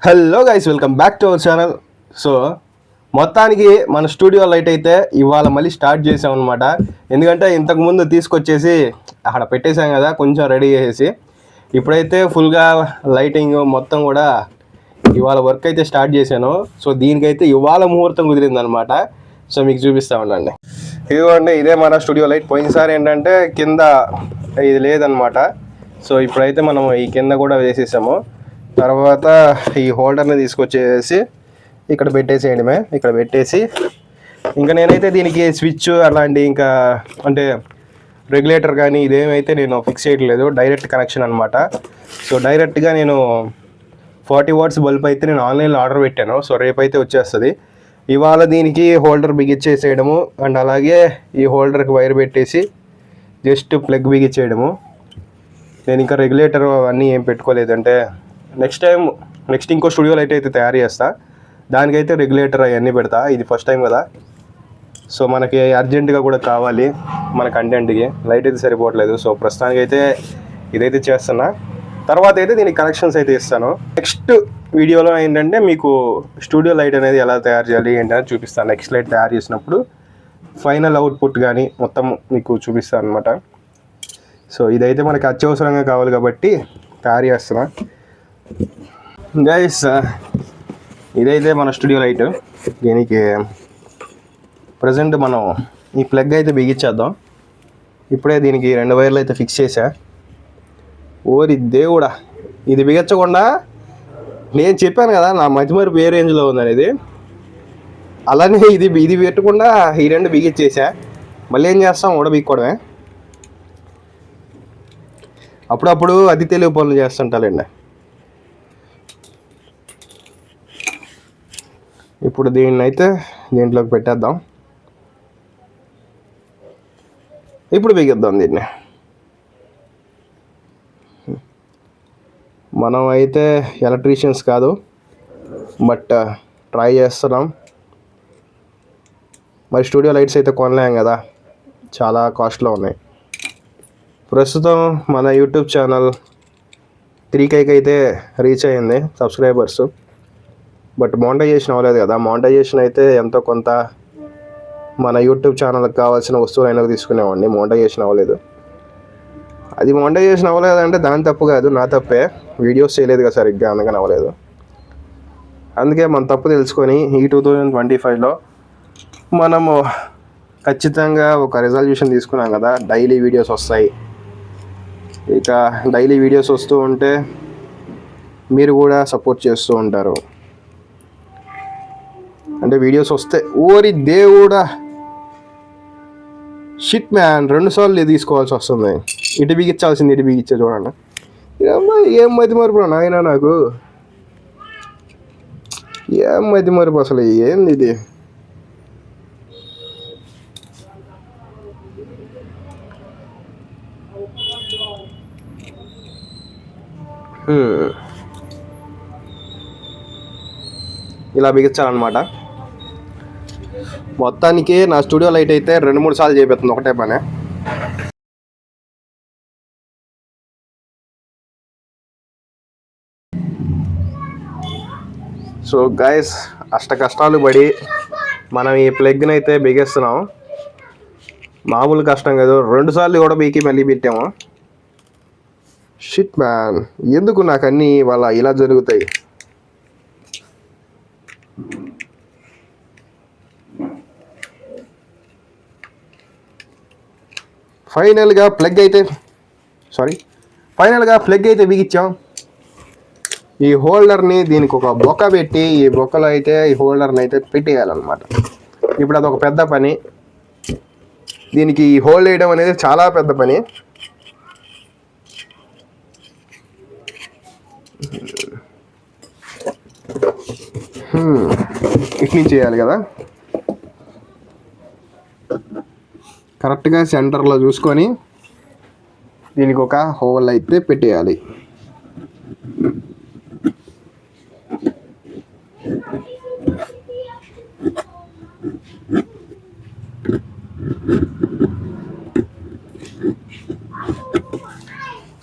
Hello guys, welcome back to our channel. So మొత్తానికి మన studio light అయితే ఇవాళ మళ్ళీ స్టార్ట్ చేసాం అనమాట. ఎందుకంటే ఇంతకుముందు తీసుకొచ్చేసి అక్కడ పెట్టేశాం కదా, కొంచెం రెడీ చేసేసి ఇప్పుడైతే ఫుల్గా లైటింగ్ మొత్తం కూడా ఇవాళ వర్క్ అయితే స్టార్ట్ చేశాను. సో దీనికైతే ఇవాళ ముహూర్తం కుదిరిందనమాట. సో మీకు చూపిస్తా ఉండండి. ఇదిగోండి, ఇదే మన స్టూడియో లైట్. పోయినసారి ఏంటంటే కింద ఇది లేదనమాట. సో ఇప్పుడైతే మనం ఈ కింద కూడా వేసేసాము. తర్వాత ఈ హోల్డర్ని తీసుకొచ్చేసి ఇక్కడ పెట్టేసేయడమే. ఇక్కడ పెట్టేసి ఇంకా నేనైతే దీనికి స్విచ్ అలాంటి ఇంకా అంటే రెగ్యులేటర్ కానీ ఇదేమైతే నేను ఫిక్స్ చేయట్లేదు, డైరెక్ట్ కనెక్షన్ అనమాట. సో డైరెక్ట్గా నేను 40 వాట్స్ బల్బ్ అయితే నేను ఆన్లైన్లో ఆర్డర్ పెట్టాను. సో రేపైతే వచ్చేస్తుంది. ఇవాళ దీనికి హోల్డర్ బిగిచ్చేసేయడము అండ్ అలాగే ఈ హోల్డర్కి వైర్ పెట్టేసి జస్ట్ ప్లగ్ బిగిచ్చేయడము. నేను ఇంకా రెగ్యులేటర్ అవన్నీ ఏం పెట్టుకోలేదు. అంటే నెక్స్ట్ ఇంకో స్టూడియో లైట్ అయితే తయారు చేస్తా, దానికైతే రెగ్యులేటర్ అవన్నీ పెడతా. ఇది ఫస్ట్ టైం కదా, సో మనకి అర్జెంటుగా కూడా కావాలి మన కంటెంట్కి. లైట్ అయితే సరిపోవట్లేదు. సో ప్రస్తుతానికి అయితే ఇదైతే చేస్తున్నా. తర్వాత అయితే దీనికి కనెక్షన్స్ అయితే ఇస్తాను. నెక్స్ట్ వీడియోలో ఏంటంటే మీకు స్టూడియో లైట్ అనేది ఎలా తయారు చేయాలి ఏంటనేది చూపిస్తాను. నెక్స్ట్ లైట్ తయారు చేసినప్పుడు ఫైనల్ అవుట్పుట్ కానీ మొత్తం మీకు చూపిస్తాను అనమాట. సో ఇదైతే మనకి అత్యవసరంగా కావాలి కాబట్టి తయారు చేస్తున్నా. గైస్, ఇదైతే మన స్టూడియో లైట్. దీనికి ప్రజెంట్ మనం ఈ ప్లగ్ అయితే బిగించేద్దాం. ఇప్పుడే దీనికి 2 వైర్లు అయితే ఫిక్స్ చేశా. ఓరి దేవుడా, ఇది బిగించకుండా నేను చెప్పాను కదా నా మధ్యమరి ఏ రేంజ్లో ఉందనేది. అలానే ఇది పెట్టకుండా ఈ 2 బిగించేసా. మళ్ళీ ఏం చేస్తాం, బిక్కోవడమే. అప్పుడప్పుడు అతి తెలివి పనులు చేస్తుంటాలండి. ఇప్పుడు దీన్ని అయితే దీంట్లోకి పెట్టేద్దాం. ఇప్పుడు బిగిద్దాం దీన్ని. మనం అయితే ఎలక్ట్రీషియన్స్ కాదు, బట్ ట్రై చేస్తున్నాం. మరి స్టూడియో లైట్స్ అయితే కొనలేం కదా, చాలా కాస్ట్లో ఉన్నాయి. ప్రస్తుతం మన యూట్యూబ్ ఛానల్ 3K అయితే రీచ్ అయ్యింది సబ్స్క్రైబర్స్. బట్ మోనిటైజేషన్ అవ్వలేదు కదా. మోనిటైజేషన్ అయితే ఎంతో కొంత మన యూట్యూబ్ ఛానల్కి కావాల్సిన వస్తువులు అయినా తీసుకునేవాడిని. మోనిటైజేషన్ అవ్వలేదు. అది మోనిటైజేషన్ అవ్వలేదంటే దాని తప్పు కాదు, నా తప్పే. వీడియోస్ చేయలేదు కదా సరిగ్గా, అందుకని అవ్వలేదు. అందుకే మన తప్పు తెలుసుకొని ఈ 2025లో మనము ఖచ్చితంగా ఒక రిజల్యూషన్ తీసుకున్నాం కదా, డైలీ వీడియోస్ వస్తాయి. ఇక డైలీ వీడియోస్ వస్తూ ఉంటే మీరు కూడా సపోర్ట్ చేస్తూ ఉంటారు. అంటే వీడియోస్ వస్తే ఓరి దేవుడా, షిట్ మ్యాన్, 2 సార్లు తీసుకోవాల్సి వస్తుంది. ఇటు బిగించాల్సింది ఇటు బిగించే చూడండి. ఏం మతి మరుపు నాయన, నాకు ఏం మతి మరుపు అసలు. ఏంది ఇది? ఇలా బిగించాలన్నమాట. మొత్తానికి నా స్టూడియో లైట్ అయితే 2-3 సార్లు చేపిస్తుంది ఒకటే పనే. సో గైస్, అష్ట కష్టాలు పడి మనం ఈ ప్లగ్ని అయితే బిగిస్తున్నాం. మామూలు కష్టం కాదు. 2 సార్లు కూడా బీకి మళ్ళీ పెట్టాము. షిట్ మ్యాన్, ఎందుకు నాకు అన్నీ వాళ్ళ ఇలా జరుగుతాయి. ఫైనల్గా ప్లగ్ అయితే బిగించాం. ఈ హోల్డర్ని దీనికి ఒక బొక్క పెట్టి ఈ బొక్కలో అయితే ఈ హోల్డర్ని అయితే పెట్టేయాలన్నమాట. ఇప్పుడు అదొక పెద్ద పని. దీనికి ఈ హోల్డ్ వేయడం అనేది చాలా పెద్ద పని. ఇటు నుంచి చేయాలి కదా, కరెక్ట్గా సెంటర్లో చూసుకొని దీనికి ఒక హోల్ అయితే పెట్టేయాలి.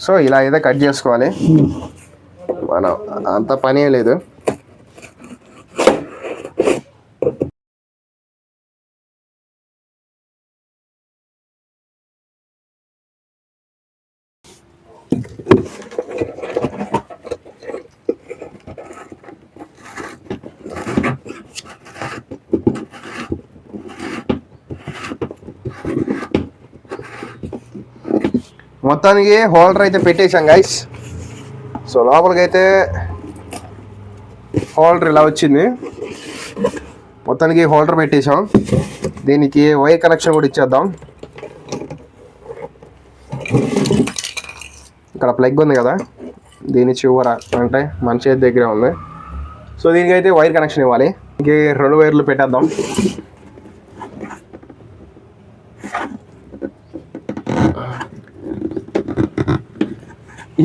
సో ఇలా అయితే కట్ చేసుకోవాలి. మనం అంత పని లేదు. మొత్తానికి హోల్డర్ అయితే పెట్టేశాం గైస్. సో లోపలికి అయితే హోల్డర్ ఇలా వచ్చింది. మొత్తానికి హోల్డర్ పెట్టేశాం. దీనికి వైర్ కనెక్షన్ కూడా ఇచ్చేద్దాం. ఇక్కడ ప్లగ్ ఉంది కదా, దీని చివర అంటే మన చేతి దగ్గరే ఉంది. సో దీనికైతే వైర్ కనెక్షన్ ఇవ్వాలి. ఇంకే 2 వైర్లు పెట్టేద్దాం.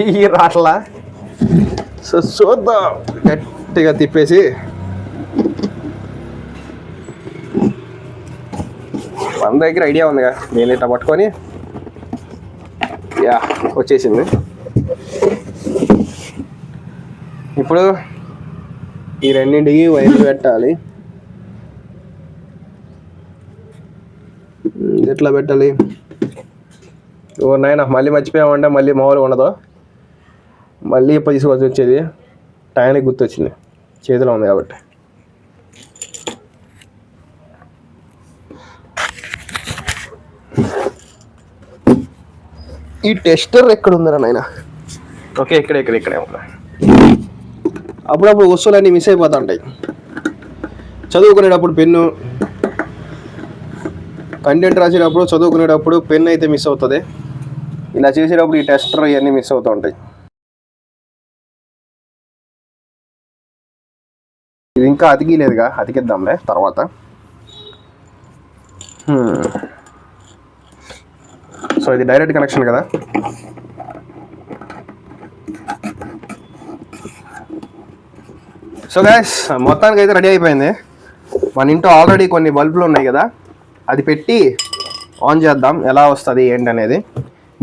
ఈ రాట్లా సో చూద్దాం, గట్టిగా తిప్పేసి మన దగ్గర ఐడియా ఉందిగా, నేను ఇట్లా పట్టుకొని యా వచ్చేసింది. ఇప్పుడు ఈ రెండింటికి వైర్లు పెట్టాలి. ఎట్లా పెట్టాలి? నాయన మళ్ళీ మర్చిపోయామంటే మళ్ళీ మామూలుగా ఉండదు, మళ్ళీ తీసుకొచ్చి వచ్చేది. టైంకి గుర్తొచ్చింది, చేతిలో ఉంది కాబట్టి. ఈ టెస్టర్ ఎక్కడ ఉందరా నాయన? ఓకే, ఇక్కడే ఉంది. అప్పుడప్పుడు వస్తువులన్నీ మిస్ అయిపోతూ ఉంటాయి. చదువుకునేటప్పుడు పెన్ను, కంటెంట్ రాసేటప్పుడు, చదువుకునేటప్పుడు పెన్ అయితే మిస్ అవుతుంది. ఇలా చేసేటప్పుడు ఈ టెస్టర్ ఇవన్నీ మిస్ అవుతూ ఉంటాయి. ఇది ఇంకా అతికిలేదుగా, అతికిద్దాంలే తర్వాత. సో ఇది డైరెక్ట్ కనెక్షన్ కదా. సో గైస్ మొత్తానికి అయితే రెడీ అయిపోయింది. మన ఇంట్లో ఆల్రెడీ కొన్ని బల్బులు ఉన్నాయి కదా, అది పెట్టి ఆన్ చేద్దాం ఎలా వస్తుంది ఏంటనేది.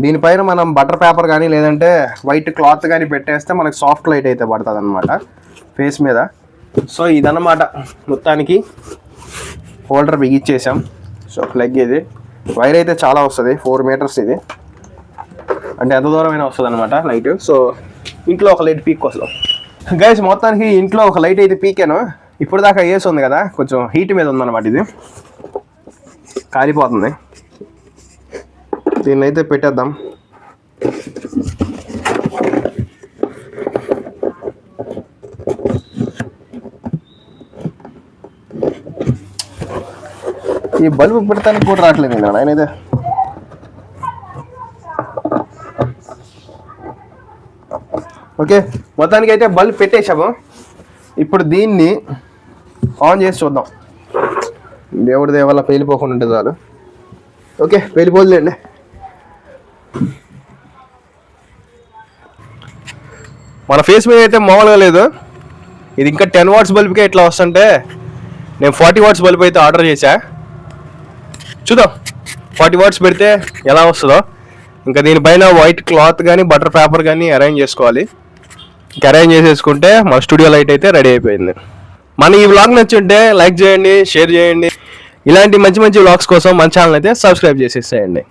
దీనిపైన మనం బటర్ పేపర్ కానీ లేదంటే వైట్ క్లాత్ కానీ పెట్టేస్తే మనకి సాఫ్ట్ లైట్ అయితే పడుతుంది అనమాట ఫేస్ మీద. సో ఇదన్నమాట మొత్తానికి. హోల్డర్ బిగిచ్చేసాం. సో ప్లగ్ ఇది. వైర్ అయితే చాలా వస్తుంది, 4 మీటర్స్ ఇది, అంటే ఎంత దూరమైనా వస్తుంది అనమాట లైట్. సో ఇంట్లో ఒక లైట్ పీక్ వస్తుంది గైస్. మొత్తానికి ఇంట్లో ఒక లైట్ అయితే పీకాను. ఇప్పుడు దాకా ఏసి ఉంది కదా, కొంచెం హీట్ మీద ఉందన్నమాట, ఇది కాలిపోతుంది. దీన్ని అయితే పెట్టేద్దాం. ఈ బల్బు పెడతానికి కూడా రావట్లేదు నేను ఆయనైతే. ఓకే, మొత్తానికి అయితే బల్బ్ పెట్టేసాము. ఇప్పుడు దీన్ని ఆన్ చేసి చూద్దాం. దేవుడి దేవల్ల పేలిపోకుండా ఉంటుంది చాలు. ఓకే, పేలిపోదులేండి. మన ఫేస్ మీద అయితే మామూలుగా లేదు. ఇది ఇంకా 10 వాట్స్ బల్బ్కే ఇట్లా వస్తుంటే నేను 40 వాట్స్ బల్బ్ అయితే ఆర్డర్ చేశా. చూద్దాం 40 వాట్స్ పెడితే ఎలా వస్తుందో. ఇంకా దీనిపైన వైట్ క్లాత్ కానీ బటర్ పేపర్ కానీ అరేంజ్ చేసుకోవాలి. ఇంకా అరేంజ్ చేసేసుకుంటే మా స్టూడియో లైట్ అయితే రెడీ అయిపోయింది. మన ఈ వ్లాగ్ నచ్చుంటే లైక్ చేయండి, షేర్ చేయండి. ఇలాంటి మంచి మంచి వ్లాగ్స్ కోసం మన ఛానల్ అయితే సబ్స్క్రైబ్ చేసేసేయండి.